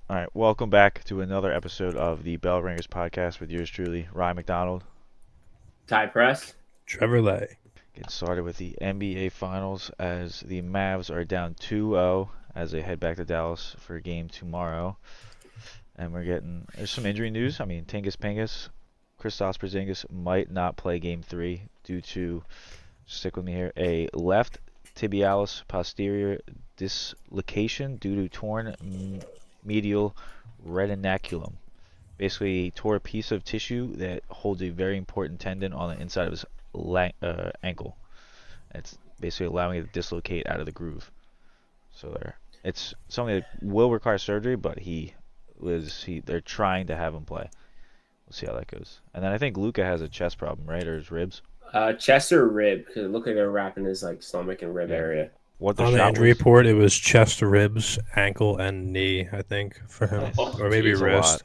All right, welcome back to another episode of the Bell Ringers podcast with yours truly, Ryan McDonald. Tie press. Trevor Lay. Getting started with the NBA Finals as the Mavs are down 2-0 as they head back to Dallas for a game tomorrow. And there's some injury news. I mean, Tingus Pingus, Kristaps Porzingis might not play game 3 due to, stick with me here, a left tibialis posterior dislocation due to torn medial retinaculum. Basically, he tore a piece of tissue that holds a very important tendon on the inside of his ankle. It's basically allowing it to dislocate out of the groove. So it's something that will require surgery, but they're trying to have him play. We'll see how that goes. And then I think Luka has a chest problem, right, or his ribs? Chest or rib, because it looked like they were wrapping his stomach and rib area. On the injury report, it was chest, ribs, ankle, and knee, I think, for him. Or maybe wrist.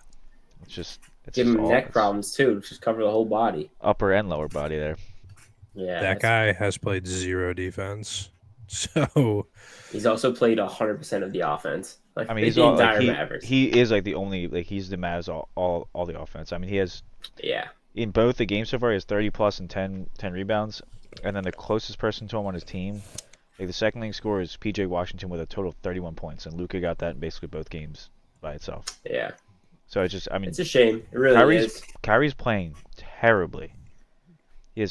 It's Give him neck problems, too. Just cover the whole body. Upper and lower body there. Yeah. That guy has played zero defense. So he's also played 100% of the offense. I mean, he's the entire Mavericks. He is like the only, he's the Mavs all the offense. I mean, he has, in both the games so far, he has 30 plus and 10 rebounds. And then the closest person to him on his team, like the second leading scorer is PJ Washington with a total of 31 points. And Luka got that in basically both games by itself. Yeah. So it's just, I mean, it's a shame. It really is. Kyrie's playing terribly. He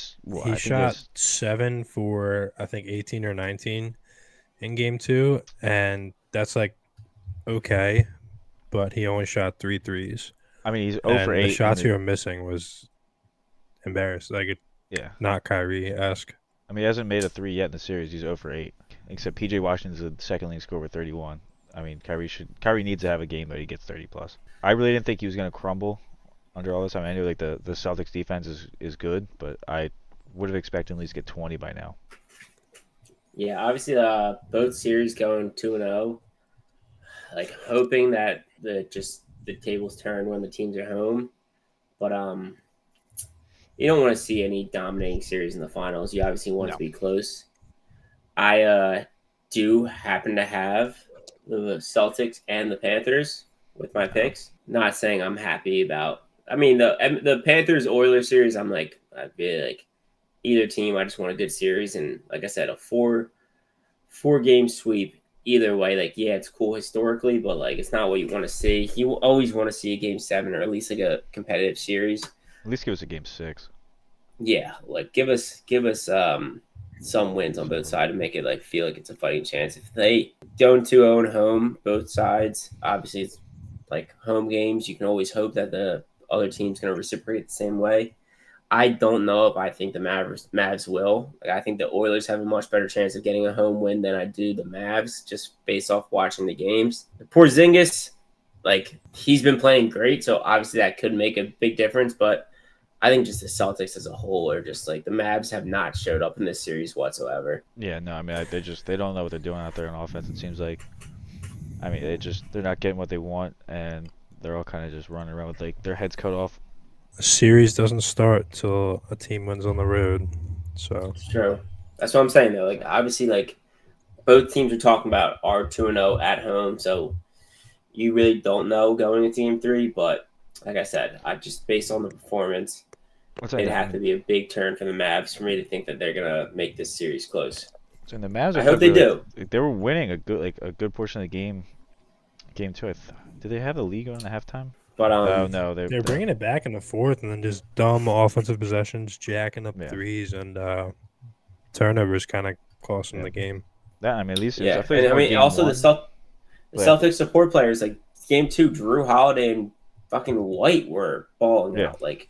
shot 7 for, I think, 18 or 19 in game 2. And that's like, okay. But he only shot 3 threes. I mean, he's 0 for 8. The shots he was missing was embarrassing. Not Kyrie-esque. I mean, he hasn't made a 3 yet in the series. He's 0 for 8. Except PJ Washington's the second leading scorer with 31. I mean, Kyrie needs to have a game that he gets 30 plus. I really didn't think he was going to crumble under all this. I mean, I knew like the Celtics defense is good, but I would have expected at least get 20 by now. Yeah, obviously both series going 2-0. Like hoping that the tables turn when the teams are home, but you don't want to see any dominating series in the finals. You obviously want it to be close. I do happen to have the Celtics and the Panthers with my picks. Not saying I'm happy about. I mean the Panthers Oilers series. I'd be like either team. I just want a good series, and like I said, a four game sweep. Either way, like it's cool historically, but like it's not what you want to see. You always want to see a game 7 or at least like a competitive series. At least give us a game 6. Yeah, like give us some wins on both sides and make it like feel like it's a fighting chance. If they don't 2-0 home, both sides, obviously it's like home games. You can always hope that the other team's going to reciprocate the same way. I don't know if I think the Mavs will. Like, I think the Oilers have a much better chance of getting a home win than I do the Mavs, just based off watching the games. Porzingis, like he's been playing great, so obviously that could make a big difference. But I think just the Celtics as a whole are just like the Mavs have not showed up in this series whatsoever. Yeah, no, I mean they don't know what they're doing out there on offense. It seems like, I mean they're not getting what they want, and they're all kind of just running around with like their heads cut off. A series doesn't start till a team wins on the road, so it's true. That's what I'm saying though. Like obviously, like both teams are talking about are 2-0 at home, so you really don't know going into game 3. But like I said, I just based on the performance, it'd have to be a big turn for the Mavs for me to think that they're gonna make this series close. So the Mavs, I hope they do. They were winning a good portion of the game. Game 2, did they have the lead going at halftime? But no, they're bringing it back in the fourth, and then just dumb offensive possessions, jacking up threes, and turnovers kind of costing the game. That at least also the Celtics support players like game 2, Drew Holiday and fucking White were balling out. Like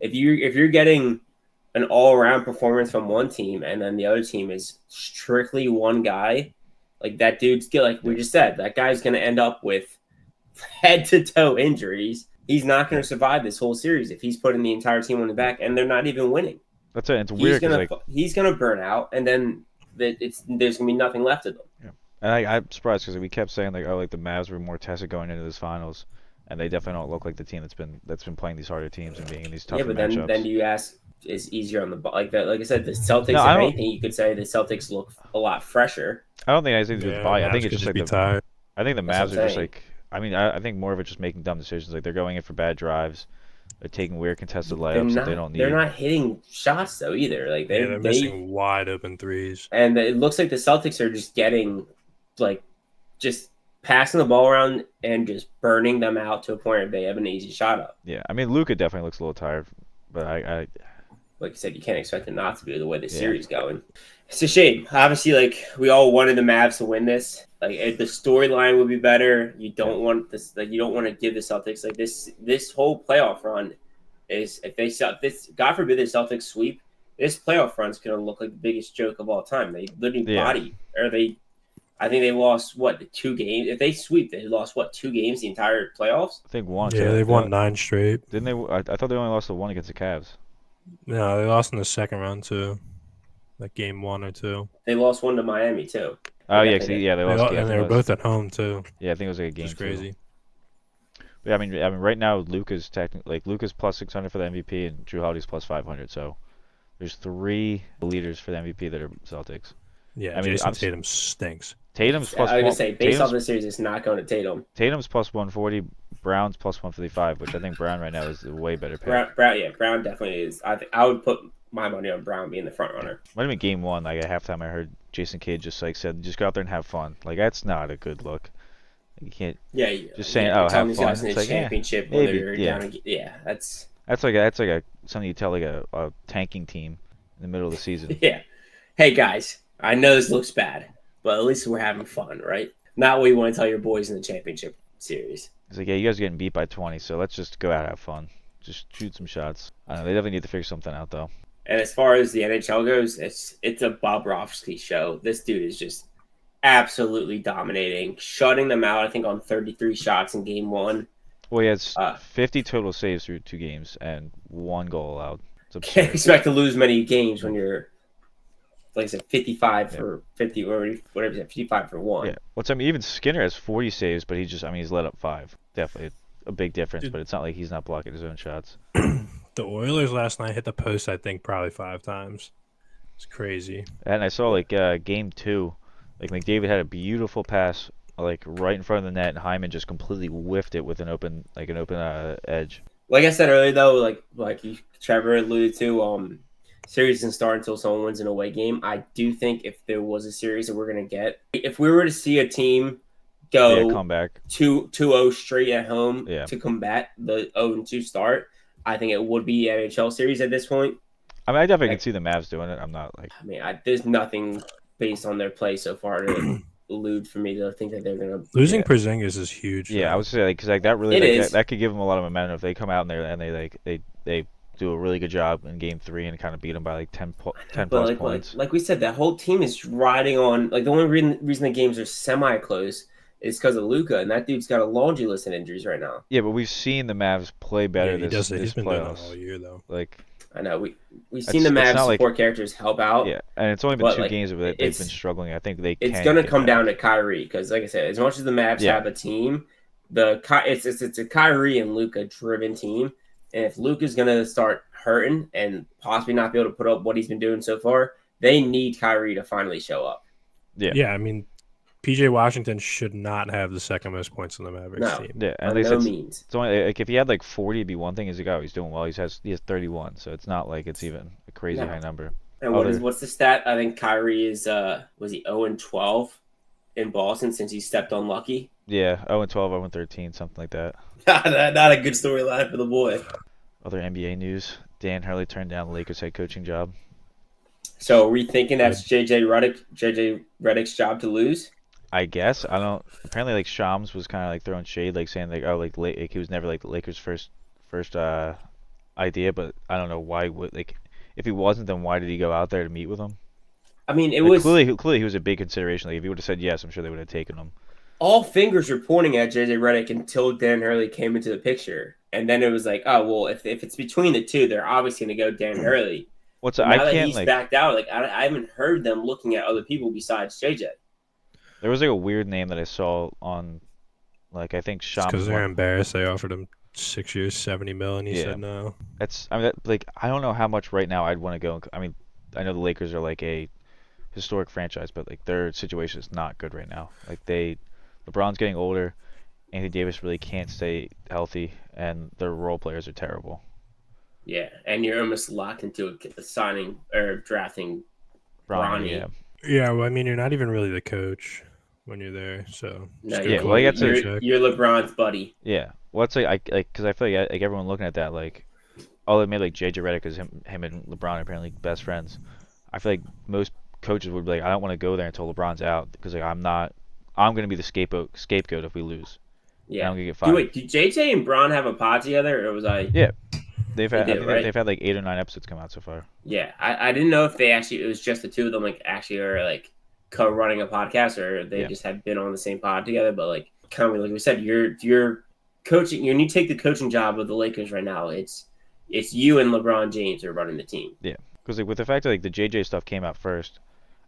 if you're getting an all around performance from one team and then the other team is strictly one guy, like that dude's like we just said, that guy's gonna end up with head to toe injuries. He's not going to survive this whole series if he's putting the entire team on the back and they're not even winning. That's it. It's weird. He's going to burn out, and then there's going to be nothing left of them. Yeah. And I'm surprised because we kept saying like the Mavs were more tested going into this finals, and they definitely don't look like the team that's been playing these harder teams and being in these tougher matchups. Yeah, but then do you ask is easier on the like that? Like I said, the Celtics. No, if anything, you could say the Celtics look a lot fresher. I don't think anything to do with body. I think it's just like tired. I think the Mavs are just like. I mean, I think more of it just making dumb decisions. Like they're going in for bad drives, they're taking weird contested They're layups that they not. don't They're need. not hitting shots though either. Like they're missing wide open threes. And it looks like the Celtics are just getting like just passing the ball around and just burning them out to a point where they have an easy shot up. Yeah, I mean Luka definitely looks a little tired, but I like I said, you can't expect it not to be the way the series going. It's a shame. Obviously, like we all wanted the Mavs to win this. Like the storyline would be better. You don't want this. Like you don't want to give the Celtics like this. This whole playoff run is if they this. God forbid the Celtics sweep. This playoff run is going to look like the biggest joke of all time. They literally body or they. I think they lost what 2 games. If they sweep, they lost what 2 games the entire playoffs. I think one. Yeah, they've won 9 straight. Didn't they? I thought they only lost the one against the Cavs. No, they lost in the second round too, like game 1 or 2. They lost one to Miami too. Oh yeah, they lost. And they were both at home too. Yeah, I think it was like a game. It's crazy. But I mean, right now Luka's Luka's plus 600 for the MVP and Drew Holiday's plus 500. So there's 3 leaders for the MVP that are Celtics. Yeah, I mean, Jason Tatum stinks. Tatum's plus. I was gonna say, based off this series, it's not going to Tatum. Tatum's plus 140, Brown's plus 155, which I think Brown right now is a way better pick. Brown definitely is. I would put my money on Brown being the front runner. Might have been game 1, like at halftime, I heard Jason Kidd just said, just go out there and have fun. Like that's not a good look. You can't. Yeah. Just saying, have fun. These guys in the championship, maybe, down. That's like something you tell like a tanking team in the middle of the season. Yeah. Hey guys, I know this looks bad, but at least we're having fun, right? Not what you want to tell your boys in the championship series. It's like, yeah, you guys are getting beat by 20, so let's just go out and have fun. Just shoot some shots. I don't know, they definitely need to figure something out, though. And as far as the NHL goes, it's a Bobrovsky show. This dude is just absolutely dominating, shutting them out, I think, on 33 shots in game 1. Well, he has 50 total saves through 2 games and 1 goal allowed. Can't expect to lose many games when you're, like I said, 55 for 50 or whatever, 55 for 1. Yeah. Well, I mean, even Skinner has 40 saves, but he's let up 5. Definitely a big difference, but it's not like he's not blocking his own shots. The Oilers last night hit the post, I think, probably 5 times. It's crazy. And I saw game 2, like McDavid had a beautiful pass like right in front of the net, and Hyman just completely whiffed it with an open edge. Like I said earlier, though, like Trevor alluded to, series doesn't start until someone wins an away game. I do think if there was a series that we're gonna get, if we were to see a team go come back 2-0 straight at home to combat the 0-2 start, I think it would be NHL series at this point. I mean, I definitely can see the Mavs doing it. I'm not like. I mean, there's nothing based on their play so far to allude for me to think that they're gonna losing Porzingis is huge. Yeah, I would say because that really that could give them a lot of momentum if they come out in there and they do a really good job in game 3 and kind of beat them by like 10 plus points. Like we said, that whole team is riding on. Like the only reason the games are semi-close is because of Luka, and that dude's got a laundry list of injuries right now. Yeah, but we've seen the Mavs play better this He's been doing playoffs that all year though. Like I know we've seen the Mavs support characters help out. Yeah, and it's only been 2 games where they've been struggling. I think it's going to come down to Kyrie because, like I said, as much as the Mavs have a team, it's a Kyrie and Luka driven team. And if Luka's going to start hurting and possibly not be able to put up what he's been doing so far, they need Kyrie to finally show up. Yeah. I mean, PJ Washington should not have the second most points on the Mavericks team. Yeah, and by no means. It's only like if he had like 40, it'd be one thing. He's like, oh, he's doing well. He has 31, so it's not like it's even a crazy high number. And what's the stat? I think Kyrie is was he 0-12 in Boston since he stepped on Lucky? Yeah, 0-12, 0-13, something like that. Not a good storyline for the boy. Other NBA news: Dan Hurley turned down the Lakers head coaching job. So are we thinking that's JJ Redick's job to lose? I guess I don't. Apparently, like Shams was kind of like throwing shade, like saying like, oh, like he was never like the Lakers' first idea, but I don't know why would like if he wasn't, then why did he go out there to meet with him? I mean, it was clearly he was a big consideration. Like if he would have said yes, I'm sure they would have taken him. All fingers were pointing at JJ Redick until Dan Hurley came into the picture, and then it was like, oh well, if it's between the two, they're obviously going to go Dan Hurley. I can't he's backed out. Like I haven't heard them looking at other people besides JJ. There was like a weird name that I saw on, like I think Shams. Because they're embarrassed. They offered him 6 years, $70 million. He said no. I don't know how much right now I'd want to go. I mean, I know the Lakers are like a historic franchise, but like their situation is not good right now. Like LeBron's getting older. Anthony Davis really can't stay healthy, and their role players are terrible. Yeah, and you're almost locked into a signing or drafting Bronny. Yeah. Yeah, well, I mean, you're not even really the coach when you're there, so No, yeah, well, you're LeBron's buddy. Yeah, well, it's like because I feel like everyone looking at that like, oh, they made like JJ Redick because him and LeBron are apparently best friends. I feel like most coaches would be like, I don't want to go there until LeBron's out because like I'm gonna be the scapegoat if we lose. Yeah, and I'm gonna get fired. Wait, did JJ and Bron have a pod together, or was I? Yeah, I think right? they've had like 8 or 9 episodes come out so far. Yeah, I didn't know if it was just the two of them like actually are like co-running a podcast, or they just had been on the same pod together. But like kind of like we said, you're coaching. You need to take the coaching job of the Lakers right now. It's you and LeBron James are running the team. Yeah, because like with the fact that like the JJ stuff came out first,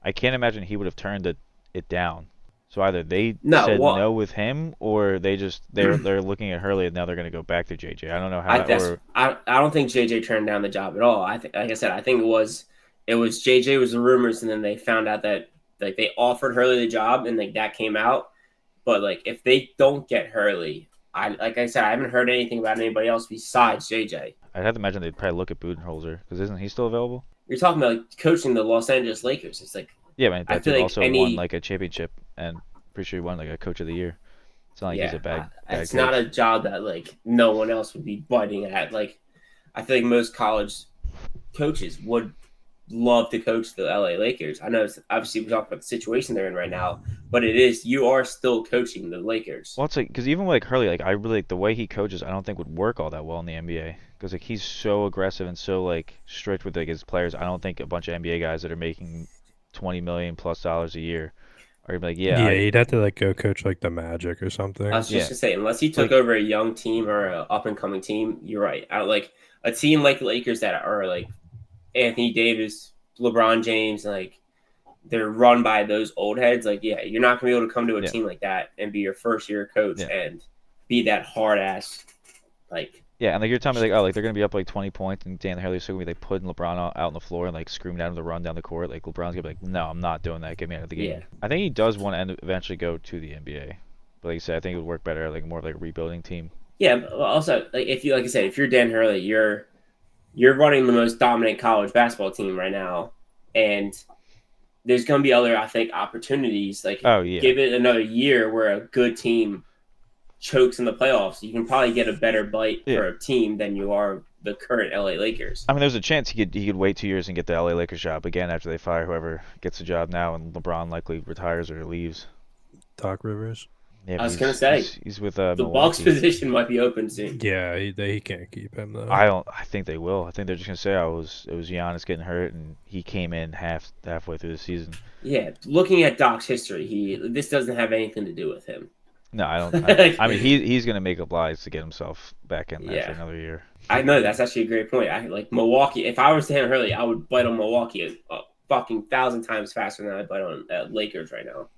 I can't imagine he would have turned it down. So either they said no with him, or they're looking at Hurley and now they're going to go back to JJ. I don't know how. I don't think JJ turned down the job at all. Like I said, I think it was JJ was the rumors, and then they found out that like they offered Hurley the job, and like that came out. But like if they don't get Hurley, I haven't heard anything about anybody else besides JJ. I'd have to imagine they'd probably look at Budenholzer because isn't he still available? You're talking about like coaching the Los Angeles Lakers. It's like man, that dude also won like a championship, and pretty sure he won like a coach of the year. It's not like he's a bad it's coach. not a job that like no one else would be biting at. Like I feel like most college coaches would love to coach the LA Lakers. I know obviously we talk about the situation they're in right now, but you are still coaching the Lakers. Well, it's like because even like Hurley, like I really like the way he coaches. I don't think would work all that well in the NBA because like he's so aggressive and so like strict with like his players. I don't think a bunch of NBA guys that are making $20 million plus a year are gonna be like, you'd have to like go coach like the Magic or something. I was just gonna say, unless he took over a young team or an up and coming team, you're right. I like a team like the Lakers that are like Anthony Davis, LeBron James, like they're run by those old heads. Like, you're not gonna be able to come to a team like that and be your first year coach and be that hard ass like. Yeah, and like you're telling me like, oh, like they're gonna be up like 20 points, and Dan Hurley's still gonna be like putting LeBron out on the floor and like screaming at him to run down the court. Like LeBron's gonna be like, no, I'm not doing that. Get me out of the game. Yeah. I think he does want to eventually go to the NBA, but like you said, I think it would work better like more of like a rebuilding team. Yeah, but also like if you're Dan Hurley, you're running the most dominant college basketball team right now, and there's gonna be other I think opportunities. Like, give it another year where a good team chokes in the playoffs, you can probably get a better bite for a team than you are the current LA Lakers. I mean, there's a chance he could wait 2 years and get the LA Lakers job again after they fire whoever gets the job now, and LeBron likely retires or leaves. Doc Rivers. Yeah, I was gonna say he's with the Bucks position might be open soon. Yeah, he can't keep him though. I think they will. I think they're just gonna say, it was Giannis getting hurt and he came in halfway through the season. Yeah, looking at Doc's history, this doesn't have anything to do with him. No, I don't. I mean, he's gonna make up lies to get himself back in there for another year. I know that's actually a great point. I like Milwaukee. If I was Dan Hurley, I would bite on Milwaukee a fucking 1,000 times faster than I bite on Lakers right now.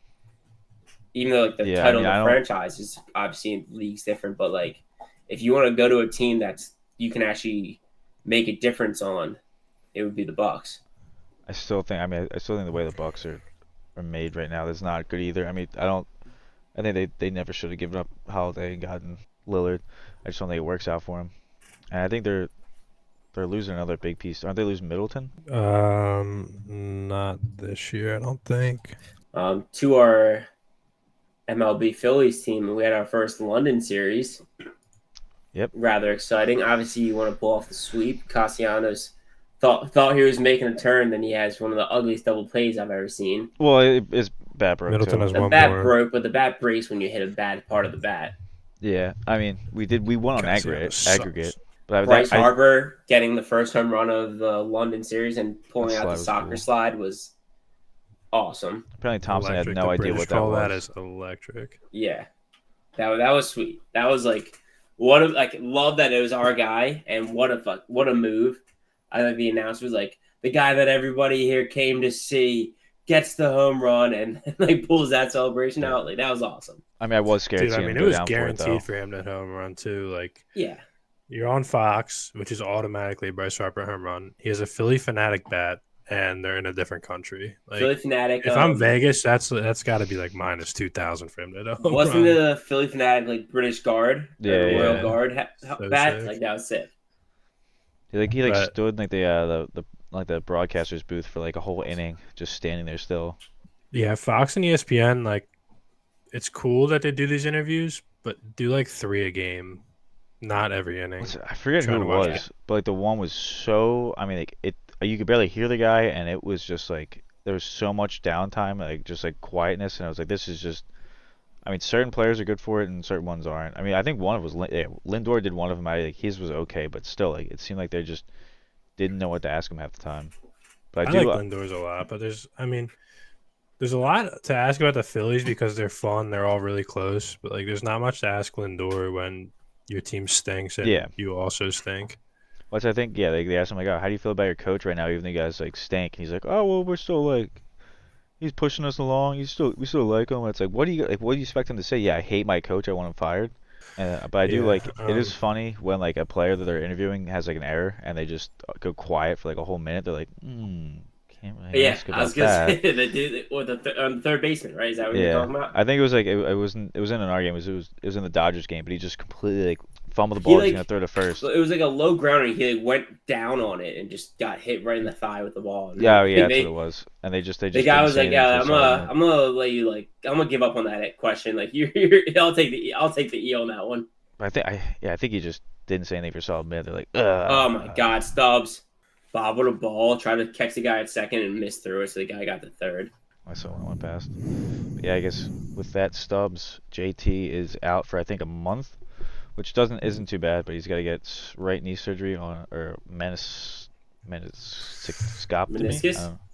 Even though like the title of the franchise is obviously in leagues different, but like if you want to go to a team that's you can actually make a difference on, it would be the Bucks. I still think the way the Bucks are made right now is not good either. I mean, I think they never should have given up Holiday and gotten Lillard. I just don't think it works out for them. And I think they're losing another big piece. Aren't they losing Middleton? Not this year, I don't think. To our MLB Phillies team, we had our first London series. Yep. Rather exciting. Obviously, you want to pull off the sweep. Castellanos thought he was making a turn, then he has one of the ugliest double plays I've ever seen. Well, it's bat broke. Middleton has the one bat more. Broke, but the bat breaks when you hit a bad part of the bat. Yeah, I mean, we won on aggregate. But Bryce Harper getting the first home run of the London series and pulling out the soccer slide was awesome. Apparently Thompson had no idea what that was. That is electric. Yeah, that was sweet. That was like love that it was our guy, and what a move. I think the announcer was like, the guy that everybody here came to see gets the home run and like pulls that celebration out. Like that was awesome. I mean, I was scared. Dude, I mean, it was guaranteed for him to home run too. Like, you're on Fox, which is automatically a Bryce Harper home run. He has a Philly Fanatic bat, and they're in a different country. Like, Philly Fanatic. if I'm Vegas, that's got to be like minus 2,000 for him to hit a home Wasn't run. the Philly Fanatic like British Guard or Royal Guard bat? Sick. Like that was sick. He stood like the broadcaster's booth for like a whole inning, just standing there still. Yeah, Fox and ESPN, like, it's cool that they do these interviews, but do like 3 a game, not every inning. I forget who it was, but like the one was so. I mean, like you could barely hear the guy, and it was just like there was so much downtime, like just like quietness, and I was like, this is just. I mean, certain players are good for it, and certain ones aren't. I mean, I think one of was Lindor did one of them. Like his was okay, but still, like it seemed like they just didn't know what to ask him half the time. But I like Lindor's a lot, but there's a lot to ask about the Phillies because they're fun. They're all really close, but like there's not much to ask Lindor when your team stinks and you also stink. Which I think, they asked him like, oh, how do you feel about your coach right now, even though you guys like stink? And he's like, oh well, we're still like. He's pushing us along. We still like him. And it's like, what do you expect him to say? Yeah, I hate my coach. I want him fired. But I do like. It is funny when like a player that they're interviewing has like an error and they just go quiet for like a whole minute. They're like, can't really ask about I was gonna say the dude or the third baseman, right? Is that what you're talking about? I think it was like it was in an our game. It was in the Dodgers game, but he just completely like fumbled the ball. He's gonna throw to first. It was like a low grounder. He like went down on it and just got hit right in the thigh with the ball. And that's what it was. And they just the guy was like, yeah, I'm gonna let you I'm gonna give up on that question. Like I'll take the E on that one. I think he just didn't say anything for a solid minute. They're like, oh my God, Stubbs bobbled a ball, tried to catch the guy at second and missed through it, so the guy got the third. I saw when it went past. But yeah, I guess with that, Stubbs, JT is out for I think a month, which isn't too bad, but he's got to get right knee surgery on meniscus.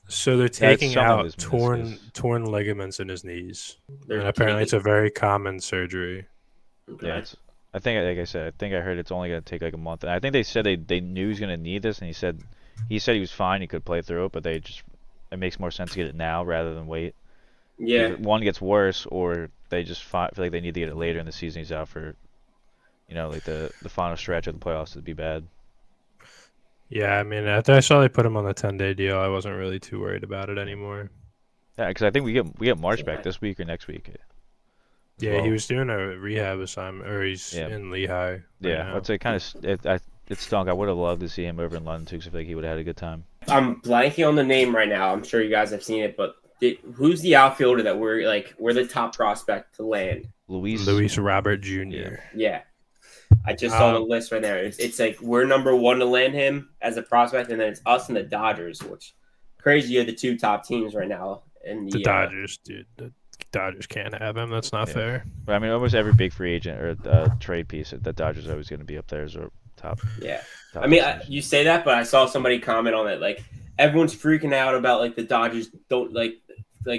So they're taking out torn ligaments in his knees, and apparently it's a very common surgery. Okay. Yeah, I think, like I said, I heard it's only gonna take like a month. And I think they said they knew he was gonna need this, and he said he was fine, he could play through it, but it makes more sense to get it now rather than wait. Yeah. If one gets worse, or they just feel like they need to get it later in the season. He's out for, like the final stretch of the playoffs would be bad. Yeah, I mean, after I saw they put him on the 10-day deal, I wasn't really too worried about it anymore. Yeah, because I think we get March back this week or next week. Yeah, he was doing a rehab assignment, or he's in Lehigh. I'd say kind of it stunk. I would have loved to see him over in London too, because I feel like he would have had a good time. I'm blanking on the name right now. I'm sure you guys have seen it, but who's the outfielder that we're the top prospect to land? Luis Robert Jr. Yeah. I just saw the list right there. It's like we're number 1 to land him as a prospect, and then it's us and the Dodgers, which crazy are the 2 top teams right now. And the Dodgers, dude. The Dodgers can't have him. That's not fair. But I mean, almost every big free agent or trade piece, the Dodgers are always going to be up there as a top. Yeah. I mean, you say that, but I saw somebody comment on it. Like, everyone's freaking out about, like, the Dodgers don't, like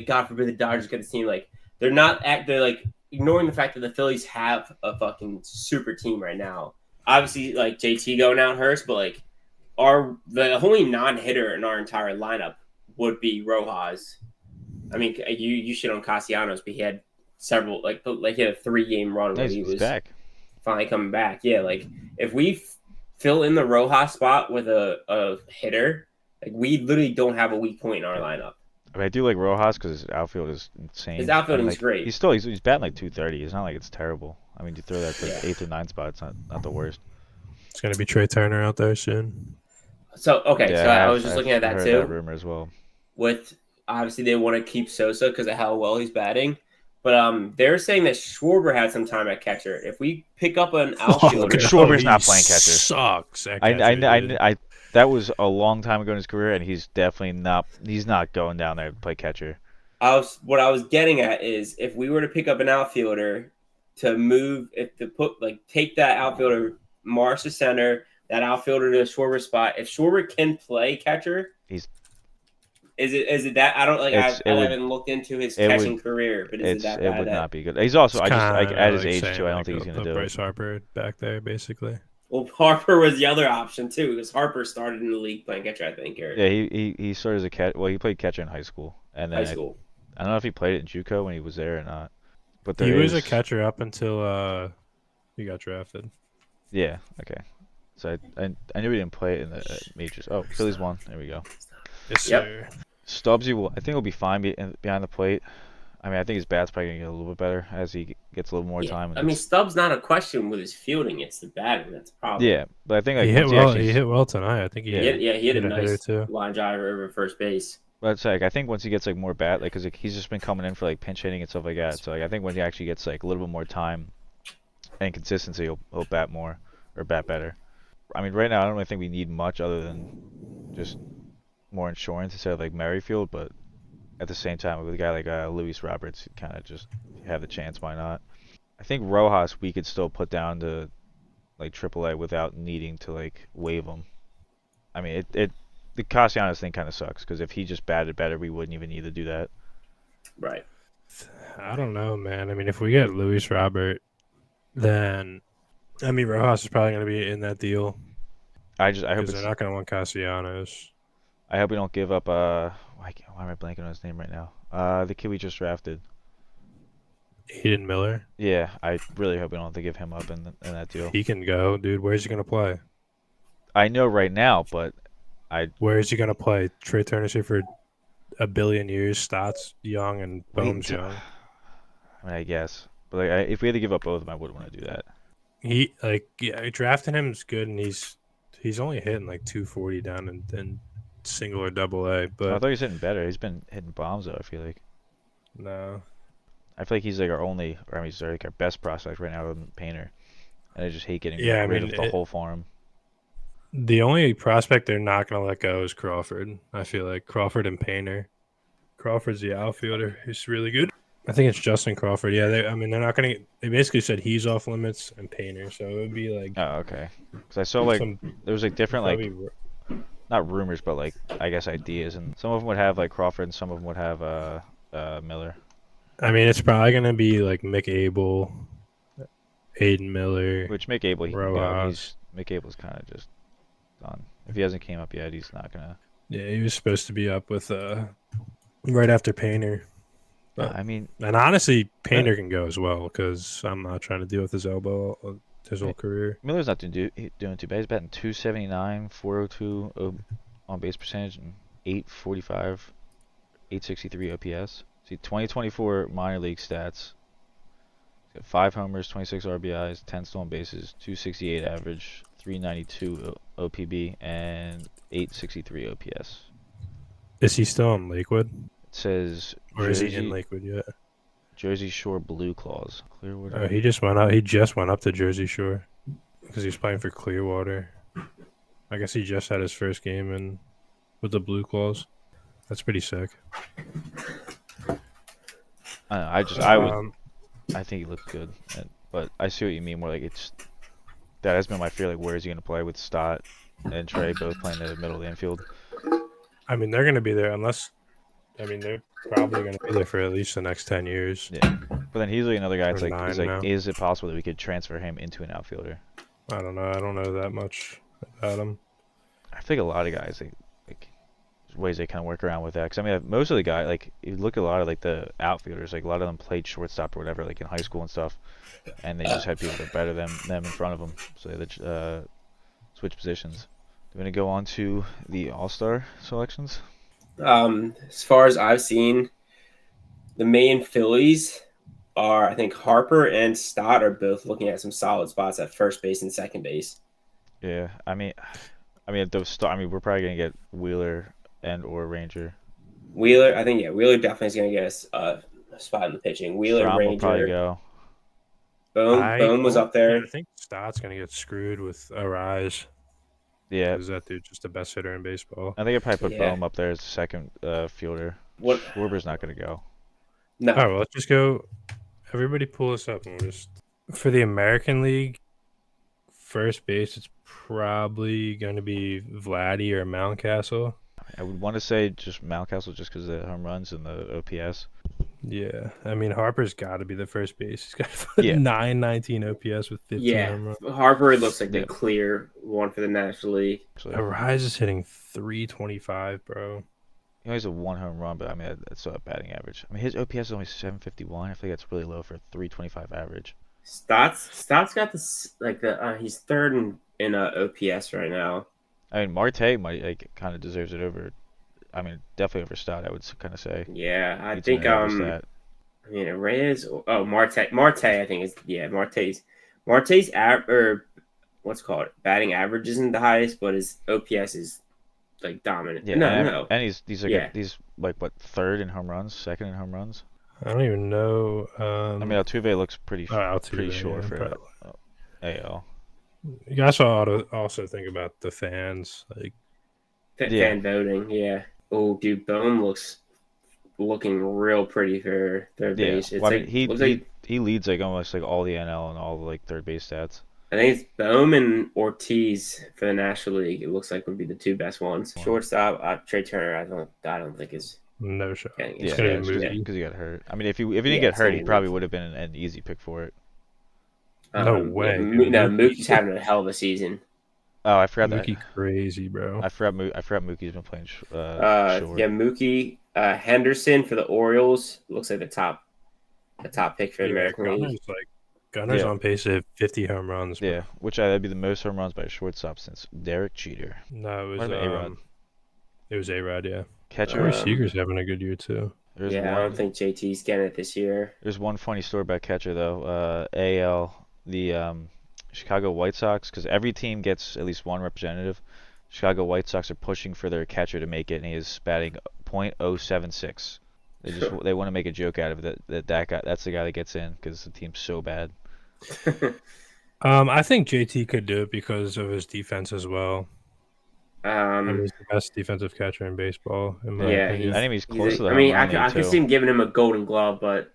God forbid the Dodgers get a team. Like, they're like, ignoring the fact that the Phillies have a fucking super team right now. Obviously, like, JT going out hurts, but, like, the only non-hitter in our entire lineup would be Rojas. I mean, you shit on Castellanos, but he had several, like he had a 3-game run where he was back. Finally coming back. Yeah, like, if we fill in the Rojas spot with a hitter, like, we literally don't have a weak point in our lineup. I mean, I do like Rojas because his outfield is insane. His outfielding is great. He's batting like 230. It's not like it's terrible. I mean, you throw that to 8th or 9th spot, it's not the worst. It's gonna be Trey Turner out there soon. So I was just looking at that too. That rumor as well. With obviously they want to keep Sosa because of how well he's batting, but they're saying that Schwarber had some time at catcher. If we pick up an outfielder, Schwarber's not playing catcher. Sucks. I that was a long time ago in his career, and he's definitely not. He's not going down there to play catcher. What I was getting at is if we were to pick up an outfielder take that outfielder, Mars to center, that outfielder to the Schwarber spot. If Schwarber can play catcher, is it that I don't like? I haven't looked into his catching career, but is it that bad? It would not be good. He's also at his age too. I don't think he's going to do Bryce Harper back there, basically. Well, Harper was the other option too, because Harper started in the league playing catcher, I think. Eric. Yeah, he started as a catcher. Well, he played catcher in high school, and then I don't know if he played it in JUCO when he was there or not. But he was a catcher up until he got drafted. Yeah. Okay. So I knew he didn't play it in the majors. Oh, Phillies won. There we go. Yes, Yep. sir. Stubbsy I think will be fine behind the plate. I mean, I think his bat's probably gonna get a little bit better as he gets a little more time. I mean, Stubbs not a question with his fielding; it's the batting that's the problem. Yeah, but I think like He once hit he well. actually He hit well tonight. I think he yeah. He had a hit a hit or nice two. line driver over first base. But it's like I think once he gets like more bat, like, cause like, he's just been coming in for like pinch hitting and stuff like that. So like I think when he actually gets like a little bit more time and consistency, he'll bat more or bat better. I mean, right now I don't really think we need much other than just more insurance instead of like Merrifield. But at the same time, with a guy like Luis Roberts, kind of just have the chance. Why not? I think Rojas we could still put down to like AAA without needing to like waive him. I mean, the Castellanos thing kind of sucks because if he just batted better, we wouldn't even need to do that. Right. I don't know, man. I mean, if we get Luis Robert, then I mean Rojas is probably going to be in that deal. I hope because they're not going to want Castellanos. I hope we don't give up. Why am I blanking on his name right now? The kid we just drafted. Aiden Miller. Yeah, I really hope we don't have to give him up in that deal. He can go, dude. Where's he going to play? I know right now, but Where is he going to play? Trey Turner's here for a billion years. Stott's young and Bohm's young. I mean, I guess, but like, if we had to give up both of them, I wouldn't want to do that. Drafting him is good, and he's only hitting like 240 down in single or double A. But I thought he was hitting better. He's been hitting bombs though. I feel like. No. I feel like he's like he's like our best prospect right now than Painter, and I just hate getting rid of the whole farm. The only prospect they're not going to let go is Crawford. I feel like Crawford and Painter. Crawford's the outfielder. He's really good. I think it's Justin Crawford. Yeah, they're not going to. They basically said he's off limits and Painter, so it would be like. Oh, okay. Because I saw like there was like different like not rumors, but like I guess ideas, and some of them would have like Crawford, and some of them would have Miller. I mean, it's probably going to be like Mick Abel, Aiden Miller, which Mick Abel, Rojas. Mick Abel's kind of just done. If he hasn't came up yet, he's not gonna. Yeah, he was supposed to be up with right after Painter. But, I mean, and honestly, Painter can go as well because I'm not trying to deal with his elbow his whole career. Miller's not doing too bad. He's batting 279, 402 on base percentage, and 845, 863 OPS. See, 2024 minor league stats. He's got 5 homers, 26 RBIs, 10 stolen bases, 268 average, 392 OPB, and 863 OPS. Is he still in Lakewood? It says. Or is he in Lakewood yet? Jersey Shore Blue Claws. Clearwater. Oh, he just went up. He just went up to Jersey Shore because he's playing for Clearwater. I guess he just had his first game with the Blue Claws. That's pretty sick. I think he looked good, but I see what you mean. More like that has been my fear. Like, where is he going to play with Stott and Trey both playing in the middle of the infield? I mean, they're going to be there they're probably going to be there for at least the next 10 years. Yeah, but then he's like another guy. It's like, is it possible that we could transfer him into an outfielder? I don't know. I don't know that much about him. I think a lot of guys like ways they kind of work around with that. Because I mean, most of the guys, like, you look at a lot of like the outfielders, like a lot of them played shortstop or whatever, like in high school and stuff, and they just had people that are better than them in front of them, so they switch positions. Do we want to go on to the All-Star selections? As far as I've seen, the main Phillies are, I think Harper and Stott are both looking at some solid spots at first base and second base. Yeah, I mean, we're probably gonna get Wheeler and or Ranger. Wheeler definitely is gonna get us a spot in the pitching. Wheeler, Strom Ranger, will probably go. Bohm was up there. I think Stott's gonna get screwed with Arise. Yeah, is that dude just the best hitter in baseball? I think I'd probably put Bohm up there as the second fielder. Schwarber's not gonna go. No. All right, well, let's just go. Everybody, pull this up, and we'll just for the American League first base. It's probably going to be Vladdy or Mountcastle. I would want to say just Mountcastle just because of the home runs and the OPS. Yeah, I mean Harper's got to be the first base. He's got 919 OPS with 15 home runs. Harper looks like the clear one for the National League. Arise is hitting 325, bro. He only has a 1 home run, but I mean that's still a batting average. I mean his OPS is only 751. I think that's really low for a 325 average. Stott's got this he's third in OPS right now. I mean Marte might kind of deserves it over I mean, definitely overstaffed. I would kind of say. Yeah, I Needs an think heavy stat. I mean Reyes. Oh, Marte. I think is Marte's or what's it called batting average isn't the highest, but his OPS is like dominant. Yeah, No, and, no. and he's like Yeah. he's like what, third in home runs, second in home runs. I don't even know. I mean, Altuve looks pretty Altuve, sure yeah, for AL. You guys ought to also think about the fans. Like Fan voting. Yeah. Oh, dude, Bohm looking real pretty for third Yeah, base. It's well, I mean, like looks like he leads like almost like all the NL and all the like third base stats. I think it's Bohm and Ortiz for the National League. It looks like would be the two best ones. Shortstop, Trey Turner. I don't think is no shot. Yeah, gonna be Mookie because he got hurt. I mean, if he didn't get hurt, he probably would have been an easy pick for it. No way. Yeah, no, Mookie's having a hell of a season. Oh, I forgot Mookie that. Crazy, bro. I forgot Mookie's been playing short. Yeah, Mookie Henderson for the Orioles looks like the top pick for the American League. Gunner's on pace to hit 50 home runs. Bro. Yeah, which that'd be the most home runs by a shortstop since Derek Jeter. No, it was A-Rod. It was A-Rod, yeah. Catcher Seager's having a good year too. I don't think JT's getting it this year. There's one funny story about catcher though. AL, the Chicago White Sox, because every team gets at least one representative. Chicago White Sox are pushing for their catcher to make it, and he is batting .076. They want to make a joke out of it that guy, that's the guy that gets in because the team's so bad. I think JT could do it because of his defense as well. He's the best defensive catcher in baseball. In my opinion. I think he's close to the. I could see him giving him a Golden Glove, but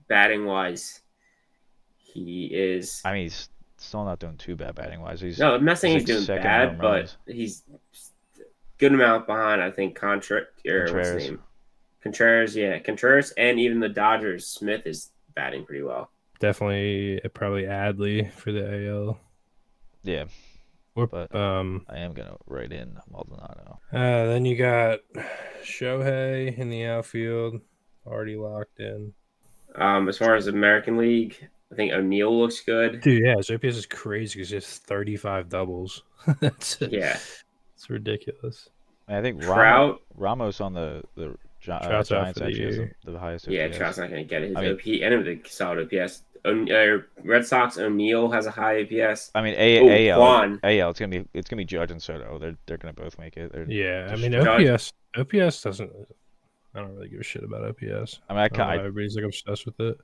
batting wise, he is. I mean, he's still not doing too bad batting wise. I'm not saying he's doing bad, but he's good amount behind. I think Contreras. What's his name? Contreras, yeah, Contreras, and even the Dodgers. Smith is batting pretty well. Definitely, probably Adley for the AL. Yeah. But I am gonna write in Maldonado. Then you got Shohei in the outfield, already locked in. As far as American League, I think O'Neal looks good. Dude, yeah, his OPS is crazy because he has 35 doubles. It's ridiculous. I think Ramos on the Trout's Giants actually has the highest OPS. Yeah, Trout's not gonna get it. His OP and with a solid OPS. Red Sox O'Neal has a high OPS. I mean AL it's gonna be Judge and Soto. They're gonna both make it. I mean OPS doesn't. I don't really give a shit about OPS. I mean everybody's like obsessed with it.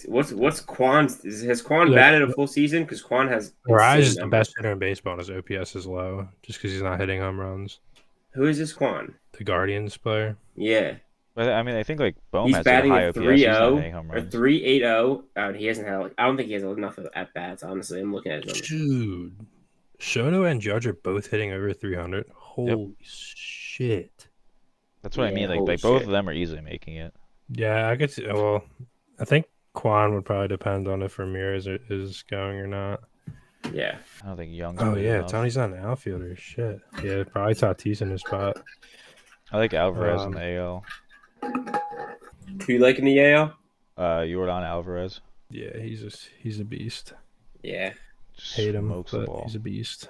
What's Kwan's? Has Kwan batted a full season? Because Kwan has. Rise is the best hitter in baseball, and his OPS is low just because he's not hitting home runs. Who is this Kwan? The Guardians player. Yeah. But I mean, I think like Bohm he's has batting a high OPS. 3.0 or 3.80. He hasn't had. I don't think he has enough at bats. Honestly, I'm looking at his numbers. Dude, Soto and Judge are both hitting over 300. Holy shit! That's what I mean. Like both of them are easily making it. Yeah, I could see. Well, I think Kwan would probably depend on if Ramirez is going or not. Yeah. I don't think Young's. Oh yeah, Tony's not an outfielder. Shit. Yeah, probably Tatis in his spot. I like Alvarez in the AL. Who you like in the AL? Yordan Alvarez. Yeah, he's a beast. Yeah. Hate him, but he's a beast.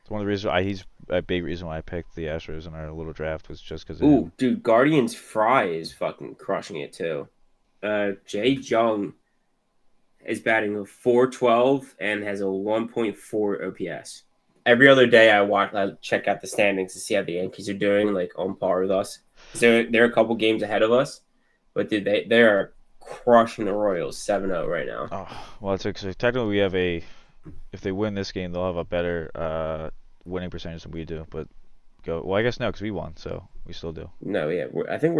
It's one of the reasons he's a big reason why I picked the Astros in our little draft was just because. Ooh, dude, Guardians Fry is fucking crushing it too. Jay Jung is batting a 412 and has a 1.4 OPS. Every other day I check out the standings to see how the Yankees are doing, like on par with us. They're a couple games ahead of us, but dude, they are crushing the Royals 7-0 right now. Oh, well, so technically we have if they win this game, they'll have a better winning percentage than we do. But I guess no, because we won, so we still do. No, yeah, I think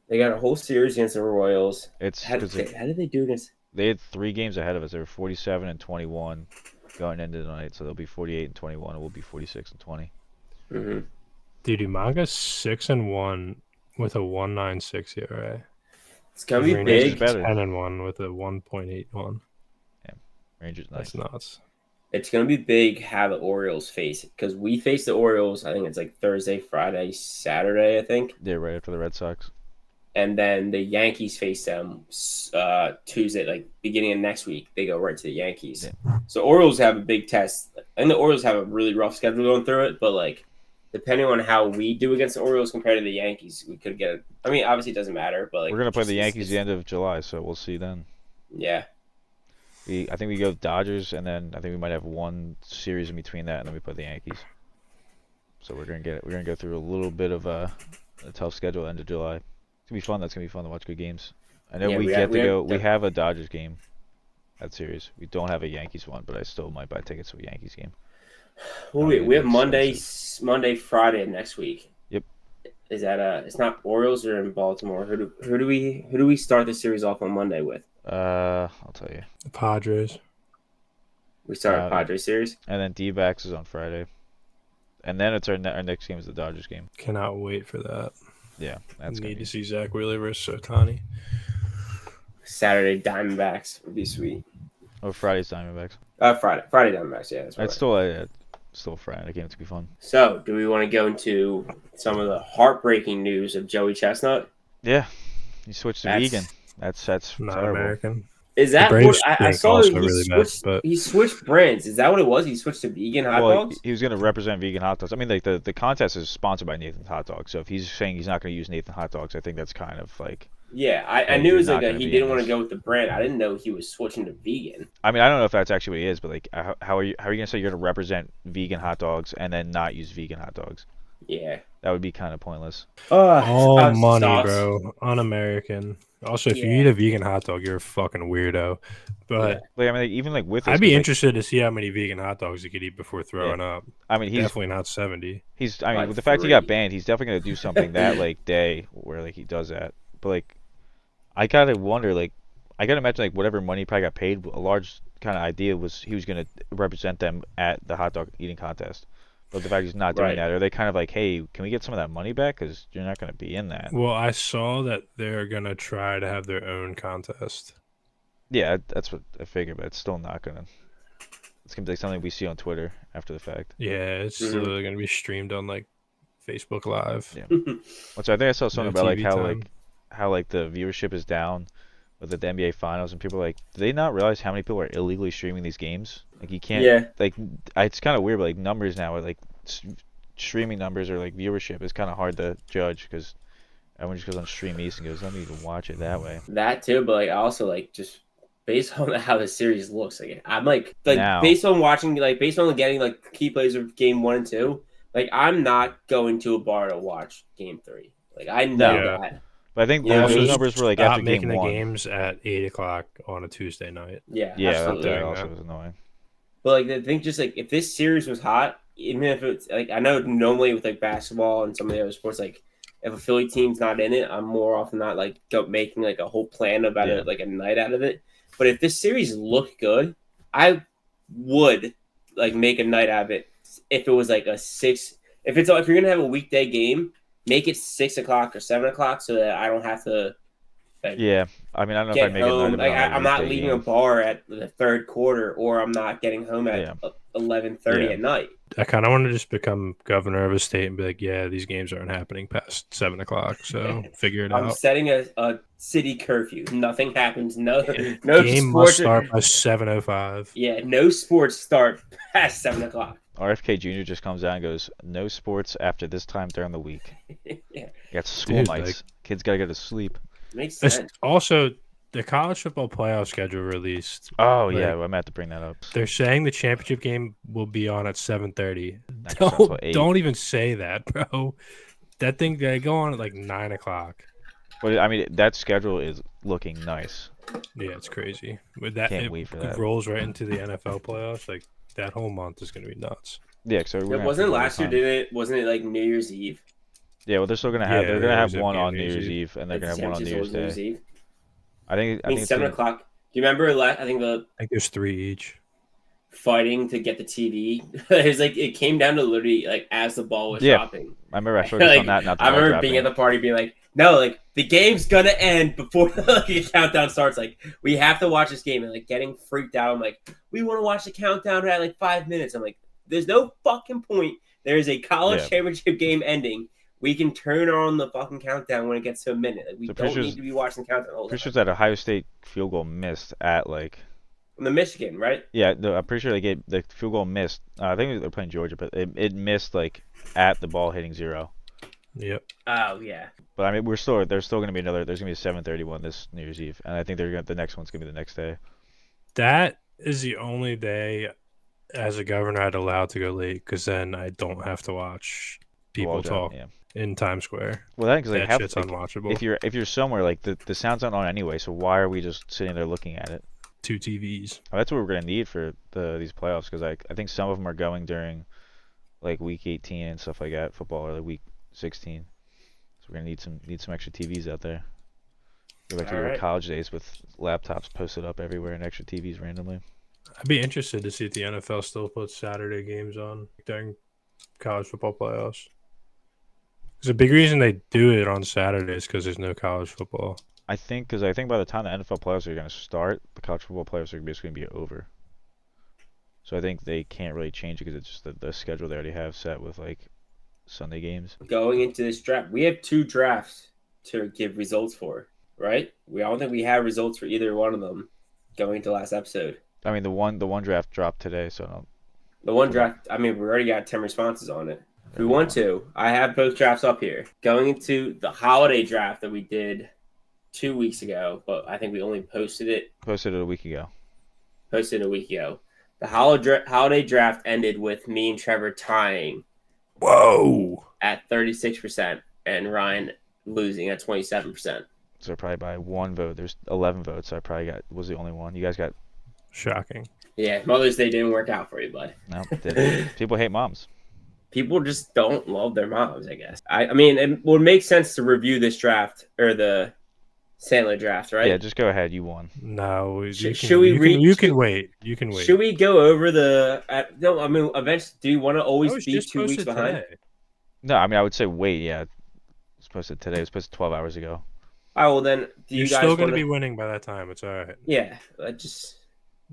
they got a whole series against the Royals. How did they do against? They had 3 games ahead of us. They were 47-21 going into tonight, so they'll be 48-21, and we'll be 46-20. Mm-hmm. Dude, Umanga's 6-1 with a 1.96 ERA. It's gonna be big. 10-1 with a 1.81. Yeah, Rangers nice. That's nuts. It's gonna be big how the Orioles face it because we face the Orioles. I think it's like Thursday, Friday, Saturday. I think. Yeah, right after the Red Sox. And then the Yankees face them Tuesday, like beginning of next week. They go right to the Yankees. Yeah. So Orioles have a big test. And the Orioles have a really rough schedule going through it, but like depending on how we do against the Orioles compared to the Yankees, we could get. I mean, obviously it doesn't matter, but like we're gonna play the Yankees the end of July, so we'll see then. Yeah. I think we go Dodgers, and then I think we might have one series in between that, and then we play the Yankees. So we're gonna go through a little bit of a tough schedule end of July. It's gonna be fun. That's gonna be fun to watch good games. I know we have a Dodgers game. That series. We don't have a Yankees one, but I still might buy tickets to a Yankees game. Well, we have Monday, Friday next week. Yep. Is that it's not Orioles or in Baltimore? Who do we start the series off on Monday with? I'll tell you. The Padres. We start a Padres series, and then D-backs is on Friday, and then it's our next game is the Dodgers game. Cannot wait for that. Yeah, that's need to see Zach Wheeler versus Ohtani. Saturday Diamondbacks would be sweet. Oh, Friday's Diamondbacks. Friday Diamondbacks. Yeah, that's still Friday. That game to be fun. So, do we want to go into some of the heartbreaking news of Joey Chestnut? Yeah, he switched to vegan. That's not terrible. American. Is that what I saw? He switched brands. Is that what it was? He switched to vegan hot dogs. He was going to represent vegan hot dogs. I mean, like the contest is sponsored by Nathan's Hot Dogs. So if he's saying he's not going to use Nathan's Hot Dogs, I think that's kind of like. Yeah, I knew it was like he didn't want to go with the brand. I didn't know he was switching to vegan. I mean, I don't know if that's actually what he is, but like, how are you going to say you're going to represent vegan hot dogs and then not use vegan hot dogs? Yeah, that would be kind of pointless. All money, bro. Un-American. Also, if you eat a vegan hot dog, you're a fucking weirdo. But like, I mean, like, even like with this, I'd be interested to see how many vegan hot dogs he could eat before throwing up. I mean, he's definitely not 70. I mean, with the fact he got banned, he's definitely gonna do something that like day where like he does that. But like, I gotta wonder, like, I gotta imagine like whatever money he probably got paid, a large kind of idea was he was gonna represent them at the hot dog eating contest. But the fact he's not doing that, are they kind of like, hey, can we get some of that money back? Because you're not going to be in that. Well, I saw that they're going to try to have their own contest. Yeah, that's what I figured, but it's still not going to. It's going to be like something we see on Twitter after the fact. Yeah, it's still going to be streamed on like Facebook Live. Yeah. Which I think I saw something about like how the viewership is down with the NBA Finals, and people are like, do they not realize how many people are illegally streaming these games? Like you can't, like, it's kind of weird, but like numbers now are like streaming numbers or like viewership is kind of hard to judge because everyone just goes on Stream East and goes, let me even watch it that way. That too, but like also like just based on how the series looks, like I'm like now, based on watching, like based on getting like key plays of game 1 and 2, like I'm not going to a bar to watch game 3. Like I know that. But I think those numbers were like after game 1. Making the games at 8:00 on a Tuesday night. Yeah, that also was annoying. But like I think just like if this series was hot, even if it's like I know normally with like basketball and some of the other sports, like if a Philly team's not in it, I'm more often not like making like a whole plan about it, like a night out of it. But if this series looked good, I would like make a night out of it. If it was like a 6, if you're gonna have a weekday game, make it 6 o'clock or 7 o'clock so that I don't have to. Like, yeah, I mean, I don't know if I make home. it. Like, I'm not leaving a bar at the third quarter, or I'm not getting home at 11:30 at night. I kind of want to just become governor of a state and be like, yeah, these games aren't happening past 7 o'clock, so figure it out. I'm setting a city curfew. Nothing happens. No game sports must start by 7:05. Yeah, no sports start past 7 o'clock. RFK Jr. just comes out and goes, no sports after this time during the week. Yeah. You got school nights. Kids got to go to sleep. Makes sense. Also, the college football playoff schedule released. Oh, yeah. I'm about to bring that up. They're saying the championship game will be on at 7:30. Don't even say that, bro. That thing, they go on at like 9 o'clock. But, I mean, that schedule is looking nice. Yeah, it's crazy. With that, Can't wait for that. It rolls right into the NFL playoffs. Like, that whole month is going to be nuts. Yeah, so wasn't it last year? Wasn't it like New Year's Eve? Yeah, well, they're still gonna have. They're gonna have one on New Year's Eve, and they're gonna have one on New Year's Day. I think 7 o'clock. Do you remember? I think there's 3 each. Fighting to get the TV. It's like it came down to literally like as the ball was dropping. I remember I focused on that. Not I remember being at the party, being like, "No, like the game's gonna end before the countdown starts. Like we have to watch this game." And like getting freaked out. I'm like, "We want to watch the countdown at like 5 minutes." I'm like, "There's no fucking point. There is a college championship game ending. We can turn on the fucking countdown when it gets to a minute. Like, we don't need to be watching the countdown all the time." Pretty sure that Ohio State field goal missed at like The Michigan, right? Yeah, I'm pretty sure they gave the field goal missed. I think they're playing Georgia, but it missed like at the ball hitting zero. Yep. Oh yeah. But I mean, there's still going to be another. There's going to be a 7:30 one this New Year's Eve, and I think the next one's going to be the next day. That is the only day as a governor I'd allow to go late, because then I don't have to watch people talk in Times Square. Well, that shit's unwatchable. If you're somewhere, like the sound's not on anyway, so why are we just sitting there looking at it? 2 TVs. Oh, that's what we're gonna need for these playoffs, because I think some of them are going during like week 18 and stuff like that, football, or like week 16. So we're gonna need some extra TVs out there. Go back to your college days with laptops posted up everywhere and extra TVs randomly. I'd be interested to see if the NFL still puts Saturday games on during college football playoffs. There's a big reason they do it on Saturdays because there's no college football. I think by the time the NFL playoffs are going to start, the college football playoffs are basically going to be over. So I think they can't really change it because it's just the schedule they already have set with like Sunday games. Going into this draft, we have 2 drafts to give results for, right? I don't think we have results for either one of them going into last episode. I mean, the one draft dropped today, so I don't. The one draft, I mean, we already got 10 responses on it. If we want to, I have both drafts up here. Going into the holiday draft that we did 2 weeks ago, but I think we only posted it a week ago. The holiday draft ended with me and Trevor tying. Whoa! At 36% and Ryan losing at 27%. So probably by 1 vote. There's 11 votes. So I probably was the only one. You guys got. Shocking. Yeah, Mother's Day didn't work out for you, bud. No, it didn't. People hate moms. People just don't love their moms, I guess. I mean, it would make sense to review this draft or the Sandler draft, right? Yeah, just go ahead. You won. No, you can wait. You can wait. Should we go over the? No, I mean, eventually, do you want to always be 2 weeks behind? Today. No, I mean, I would say wait. Yeah, it's posted today. It was posted 12 hours ago. All right, well then, you're still going to be winning by that time. It's all right. Yeah,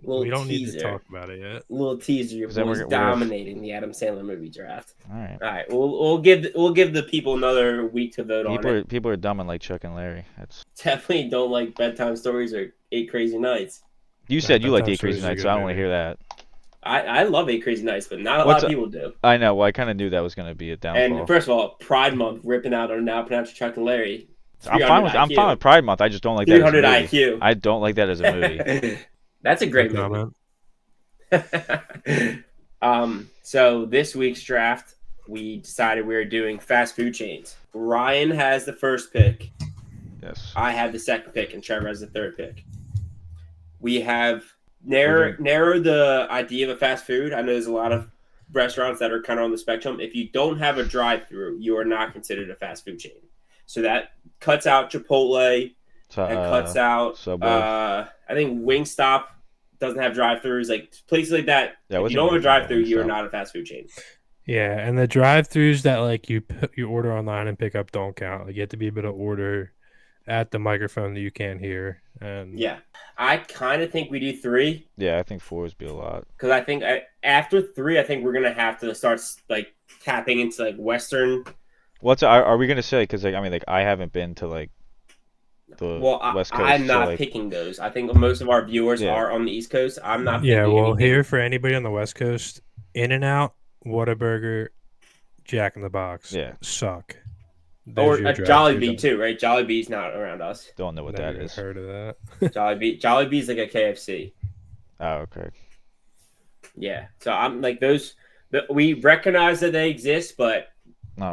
we don't need to talk about it yet. Little teaser, your boys dominating the Adam Sandler movie draft. All right. We'll give the people another week to vote on it. People are dumb and like Chuck and Larry. Definitely don't like bedtime stories or 8 Crazy Nights. You said you liked 8 Crazy Nights, so I don't want to hear that. I love 8 Crazy Nights, but not a lot of people do. I know. Well, I kind of knew that was going to be a downfall. And first of all, Pride Month ripping out on Now Pronounced Chuck and Larry. I'm fine with Pride Month. I just don't like that as a movie. IQ. I don't like that as a movie. That's a great movie. So this week's draft, we decided we were doing fast food chains. Ryan has the first pick. Yes. I have the second pick, and Trevor has the third pick. We have narrowed the idea of a fast food. I know there's a lot of restaurants that are kind of on the spectrum. If you don't have a drive-through, you are not considered a fast food chain. So that cuts out Chipotle and cuts out I think Wingstop doesn't have drive-throughs. Like places like that. Yeah, if you don't have a drive-through, you are not a fast food chain. Yeah, and the drive-throughs that like you order online and pick up don't count. Like you have to be able to order at the microphone that you can't hear. And yeah, I kind of think we do 3. Yeah, I think 4 would be a lot. Because I think after 3, I think we're gonna have to start like tapping into like Western. Are we gonna say? Because like I mean, like I haven't been to like the West Coast. I'm not picking those. I think most of our viewers are on the East Coast. I'm not. Yeah, well, here for anybody on the West Coast, In-N-Out, Whataburger, Jack in the Box, suck. Or a Jollibee too, right? Jollibee's not around us. Don't know what that is. Heard of that? Jollibee's like a KFC. Oh, okay. Yeah, so I'm like those. We recognize that they exist, but I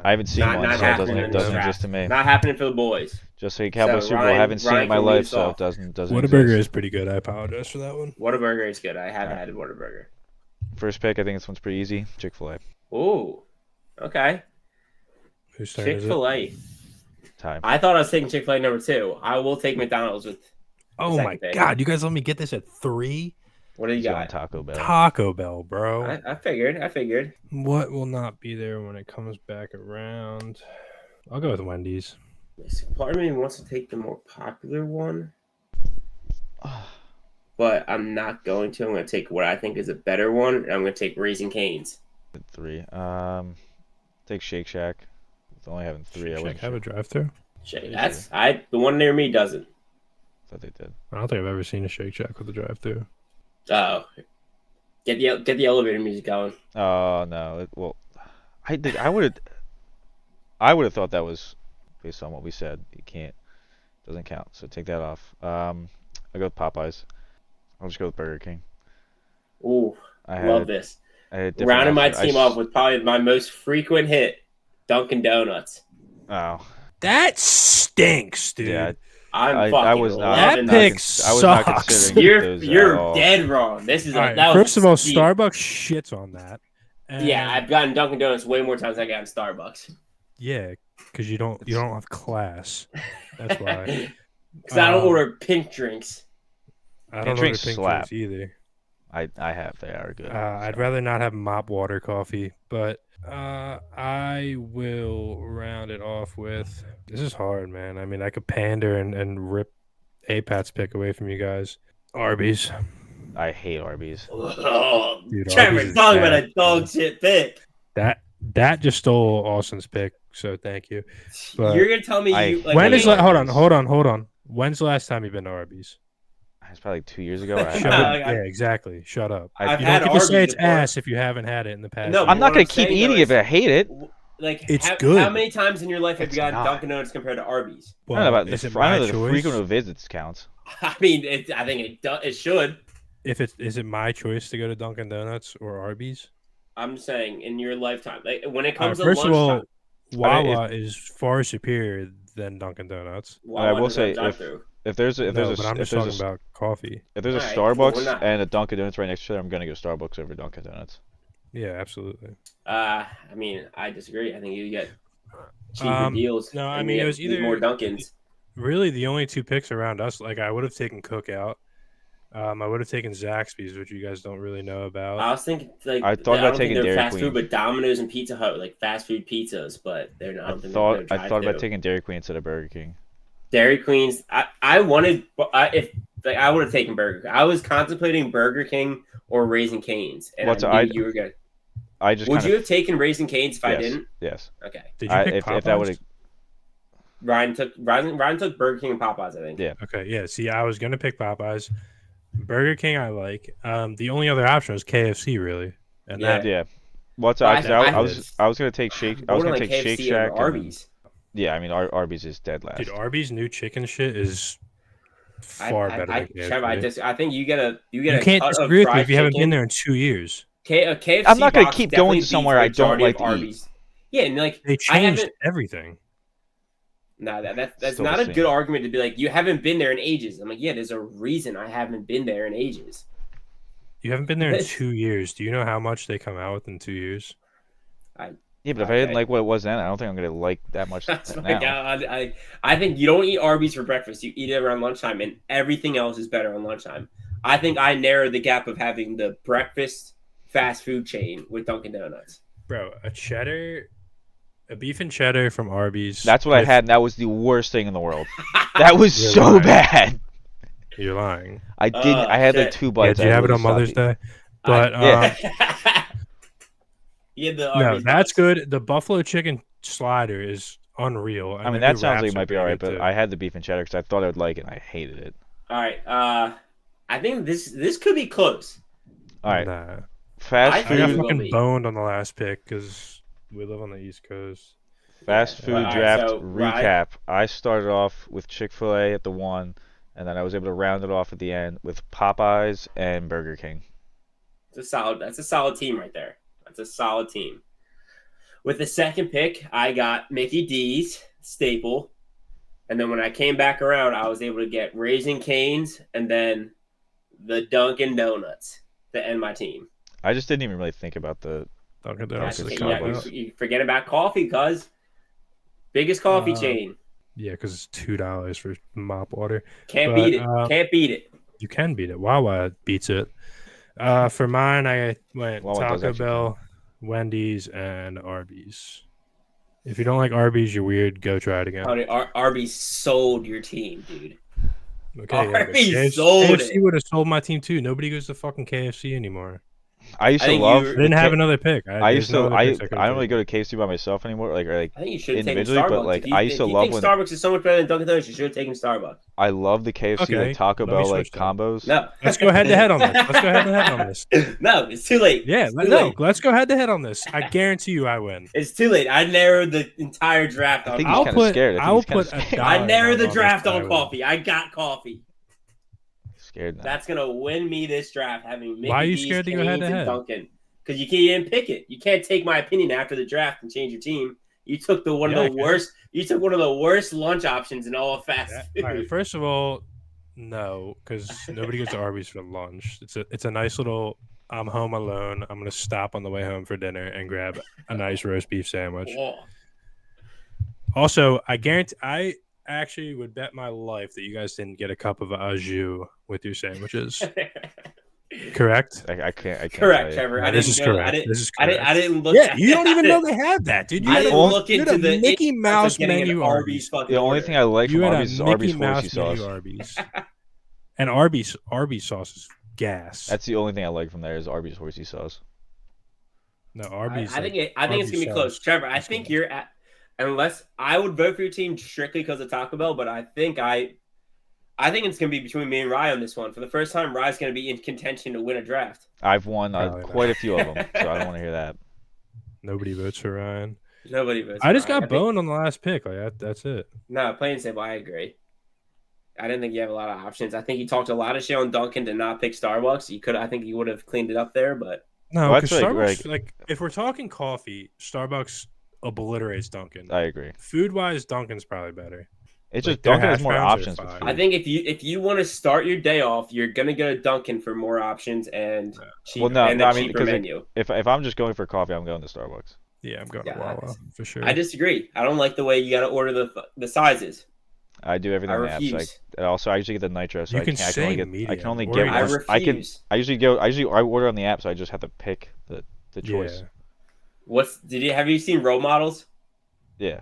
haven't seen one, so it doesn't exist to me. Not happening for the boys. Just like Cowboy Super Bowl, I haven't seen it in my life, so it doesn't. Whataburger is pretty good. I apologize for that one. Whataburger is good. I have had Whataburger. First pick, I think this one's pretty easy. Chick-fil-A. Ooh, okay. Whose turn is it? Chick-fil-A. Time. I thought I was taking Chick-fil-A number 2. I will take McDonald's with. Oh my God! You guys let me get this at 3. What do you got? Taco Bell. Taco Bell, bro. I figured. What will not be there when it comes back around? I'll go with Wendy's. Part of me wants to take the more popular one, but I'm not going to. I'm going to take what I think is a better one, and I'm going to take Raising Cane's. 3. Take Shake Shack. It's only having 3. Shake Shack have a drive-through? The one near me doesn't. Thought they did. I don't think I've ever seen a Shake Shack with a drive-through. Oh, get the elevator music going. Oh no. I would have thought that was based on what we said. You can't. Doesn't count. So take that off. I'll go with Popeyes. I'll just go with Burger King. Ooh, love this. Rounding my team off with probably my most frequent hit, Dunkin' Donuts. Oh. That stinks, dude. Yeah. I was not. That pick sucks. You're dead wrong. This is first of all, Starbucks shits on that. Yeah, I've gotten Dunkin' Donuts way more times than I got in Starbucks. Yeah, because you don't have class. That's why. Because I don't order pink drinks. I don't order pink drinks either. I have. They are good. I'd rather not have mop water coffee, but I will round it off with. This is hard, man. I mean, I could pander and rip APAT's pick away from you guys. Arby's. I hate Arby's. Oh, dude, Trevor, talking about a dog shit pick. That just stole Austin's pick, so thank you. But you're gonna tell me hold on. When's the last time you've been to Arby's? It's probably 2 years ago. Yeah, exactly. Shut up. You don't get to say it's ass if you haven't had it in the past. No, I'm not gonna keep eating it if I hate it. Like, it's good. How many times in your life have you gotten Dunkin' Donuts compared to Arby's? Well, I don't know about the frequent visits counts. I mean, I think it should. Is it my choice to go to Dunkin' Donuts or Arby's? I'm saying in your lifetime, like when it comes to first lunchtime, of all, Wawa is far superior than Dunkin' Donuts. I will say if there's a about coffee. If there's a Starbucks and a Dunkin' Donuts right next to it, I'm gonna go Starbucks over Dunkin' Donuts. Yeah, absolutely. I mean, I disagree. I think you get cheaper deals. No, I mean it was either more Dunkins. Really, the only two picks around us, like I would have taken Cookout. I would have taken Zaxby's, which you guys don't really know about. I was thinking, like, I thought about taking Dairy fast Queen. food, but Domino's and Pizza Hut, like fast food pizzas, but they're not. I thought about taking Dairy Queen instead of Burger King. Dairy Queen's. I wanted I would have taken Burger King. I was contemplating Burger King or Raising Cane's, and I knew you were good. Would you have taken Raising Cane's if I didn't? Yes. Okay. Did you pick Popeyes? If that would have. Ryan took Burger King and Popeyes, I think. Yeah. Okay. Yeah. See, I was gonna pick Popeyes. Burger King, I like. The only other option was KFC, really. And yeah. I was gonna take Shake. I was gonna take KFC Shake Shack. Arby's. Yeah, I mean Arby's is dead last. Dude, Arby's new chicken shit is far better than KFC. Trevor, I think you can't disagree with me if you haven't been there in 2 years. KFC I'm not gonna keep going to somewhere I don't like to eat. Yeah, and like they changed everything. No, that's not a good argument to be like, you haven't been there in ages. I'm like, yeah, there's a reason I haven't been there in ages. You haven't been there in 2 years. Do you know how much they come out with in 2 years? Yeah, but if I didn't like what it was then, I don't think I'm gonna like that much now. I think you don't eat Arby's for breakfast. You eat it around lunchtime, and everything else is better on lunchtime. I think I narrowed the gap of having the breakfast fast food chain with Dunkin' Donuts. Bro, a beef and cheddar from Arby's. That's what I had, and that was the worst thing in the world. That was so bad. You're lying. I didn't. I had like 2 bites. Did you have it on Mother's Day? But no, that's good. The buffalo chicken slider is unreal. I mean, that sounds like it might be all right, but I had the beef and cheddar because I thought I would like it, and I hated it. All right. I think this could be close. All right. Nah. Fast food. I got fucking boned on the last pick because we live on the East Coast. Fast food draft recap. I started off with Chick-fil-A at the 1, and then I was able to round it off at the end with Popeyes and Burger King. That's a solid team right there. That's a solid team. With the second pick, I got Mickey D's staple, and then when I came back around, I was able to get Raising Cane's and then the Dunkin' Donuts to end my team. I just didn't even really think about the Dunkin' Donuts. You forget about coffee, cuz biggest coffee chain. Yeah, because it's $2 for mop water. Can't beat it. You can beat it. Wawa beats it. For mine, I went Taco Bell, Wendy's, and Arby's. If you don't like Arby's, you're weird. Go try it again. Arby's sold your team, dude. Okay, Arby's sold it. KFC would have sold my team too. Nobody goes to fucking KFC anymore. I used I to think love. you- I the didn't have K- another pick. I used to. I I don't really go to KFC by myself anymore. Like I think you should have taken individually, Starbucks. but like if you, I used to if you love think when Starbucks is so much better than Dunkin' Donuts, you should have taken Starbucks. I love the KFC Okay, like Taco let me Bell like switch then. combos. No. Let's go head to head on this. Let's go head to head on this. No, it's too late. Yeah, It's too no, late. let's go head to head on this. I guarantee you, I win. It's too late. I narrowed the entire draft I on think he's I'll coffee. kind of put- scared. I I'll think he's put kind a of scared. dollar. I narrowed the on this draft that I on win. coffee. I got coffee. Scared now. That's gonna win me this draft. Having Mickey Why are you D's, scared to go Cane's, head to and head? Dunkin'. Because you can't pick it. You can't take my opinion after the draft and change your team. You took one Yeah, I of the can. worst. You took one of the worst lunch options in all of fast food. All right, first of all, no, because nobody goes to Arby's for lunch. It's a nice little. I'm home alone. I'm gonna stop on the way home for dinner and grab a nice roast beef sandwich. Whoa. Also, I guarantee I actually would bet my life that you guys didn't get a cup of au jus with your sandwiches. Correct? I can't. I can't. Correct, tell you. Trevor. Yeah, I this didn't is know. correct. I didn't. This is I correct. didn't look. Yeah, you don't at even it. know they had that, dude. You I had didn't a, look you had into a the Mickey Mouse getting an menu Arby's Arby's. fucking The only order. thing I like You from had Arby's is a Arby's Mickey Mouse horsey menu sauce. Arby's. And Arby's sauce is gas. That's the only thing I like from there is Arby's horsey sauce. No, Arby's. I think it's Arby's gonna be close, sauce. Trevor. I That's think good. you're at. Unless I would vote for your team strictly because of Taco Bell, but I think it's gonna be between me and Rye on this one. For the first time, Rye's gonna be in contention to win a draft. I've won Probably quite not. a few of them, so I don't want to hear that. Nobody votes for Ryan. Nobody votes. I just for Rye. got boned on the last pick. Like that's it. No, plain and simple. I agree. I didn't think you have a lot of options. I think you talked a lot of shit on Dunkin' to not pick Starbucks. You could. I think you would have cleaned it up there, but No, Well, because that's Starbucks. Like, if we're talking coffee, Starbucks obliterates Dunkin'. I agree. Food wise, Dunkin's probably better. It's Like, just their Dunkin' has hash more browns are options for fire. food. I think if you want to start your day off, you're gonna go to Dunkin' for more options and cheaper, no, and no, a I mean, cheaper 'cause menu. if I'm just going for coffee, I'm going to Starbucks. Yeah, I'm going Yeah, to Wawa for sure. I disagree. I don't like the way you got to order the sizes. I do everything I on the app. So refuse. I usually get the nitro. So You I can can say only get. I medium, can only or get you I one. just- I can. refuse. I order on the app, so I just have to pick the choice. Yeah. Have you seen Role Models? Yeah.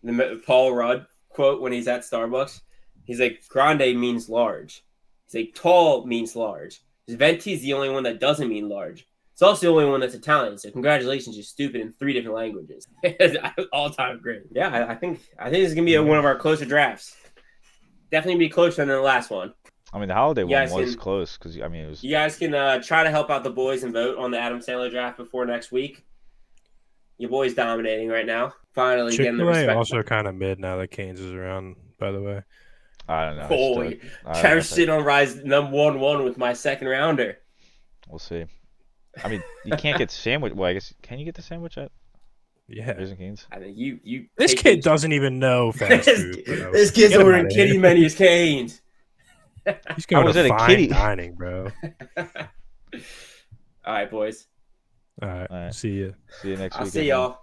The Paul Rudd quote when he's at Starbucks. He's like, grande means large. He's like, tall means large. Venti is the only one that doesn't mean large. It's also the only one that's Italian. So congratulations, you're stupid in 3 different languages. All time great. Yeah, I think this is gonna be one of our closer drafts. Definitely be closer than the last one. I mean, the holiday You guys one was can- close because I mean it was. You guys can try to help out the boys and vote on the Adam Sandler draft before next week. Your boy's dominating right now. Finally getting the Chick-fil-A respect. also kind of mid now that Canes is around. By the way, I don't know. Holy, I Trevor don't know. sit on Rise number 1 with my second rounder. We'll see. I mean, you can't get sandwich. Well, I guess can you get the sandwich at yeah. Raising Cane's? I think you. This take kid it- doesn't even know fast food. Bro. This kid's Get him ordering outta here. kitty menus, Canes. He's going was to it a fine kitty? dining, bro. All right, boys. All right. All right. See you. See you next week. I'll see y'all.